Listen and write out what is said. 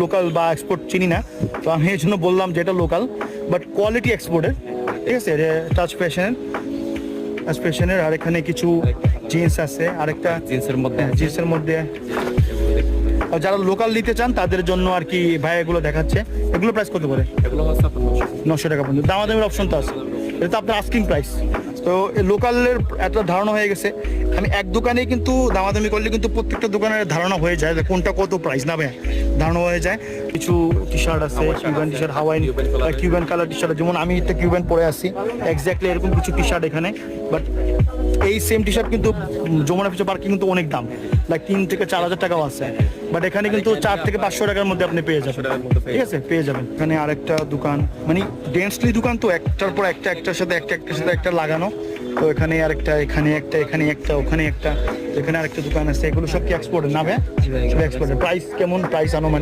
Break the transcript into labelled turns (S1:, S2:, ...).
S1: Local বা export চিনি না, তো আমি এই জন্য বললাম যে এটা লোকাল বাট কোয়ালিটি এক্সপোর্টের। ঠিক আছে, টাচ ফ্যাশনের আর এখানে কিছু জিন্স আছে, আরেকটা জিন্সের মধ্যে আর যারা লোকাল নিতে চান তাদের জন্য আর কি ভাই এগুলো দেখাচ্ছে। এগুলো প্রাইস কত করে?
S2: এগুলো হচ্ছে আপনার
S1: 900 টাকা পর্যন্ত। দামাদামির অপশন তো আছে, এটা তো আপনার আস্কিং প্রাইস। তো লোকালের একটা ধারণা হয়ে গেছে। আমি এক দোকানে কিন্তু দামাদামি করলে কিন্তু প্রত্যেকটা দোকানের ধারণা হয়ে যায় যে কোনটা কত প্রাইস না ভাই, ধারণা হয়ে যায়। কিছু টি শার্ট আছে, Cuban T shirt, Hawaiian Cuban colour T shirt, যেমন আমি একটা কিউবান পরে আছি এক্স্যাক্টলি এরকম কিছু টি শার্ট এখানে। বাট এই সেম টি শার্ট কিন্তু যমুনা ফিউচার পার্কে কিন্তু অনেক দাম, লাইক 3 থেকে 4 হাজার টাকাও আছে। বাট এখানে কিন্তু 4 থেকে 500 টাকার মধ্যে আপনি পেয়ে যাবেন। ঠিক আছে, পেয়ে যাবেন। এখানে আরেকটা দোকান, মানে ডেন্সলি দোকান, তো একটার পর একটা, একটার সাথে একটা লাগানো। তো এখানে আরেকটা, এখানে একটা, এখানে একটা, ওখানে একটা, এখানে আরেকটা দোকান আছে। এগুলো সব কি এক্সপোর্টের না ভাই? সব এক্সপোর্টের। প্রাইস কেমন? প্রাইস আনুমানিক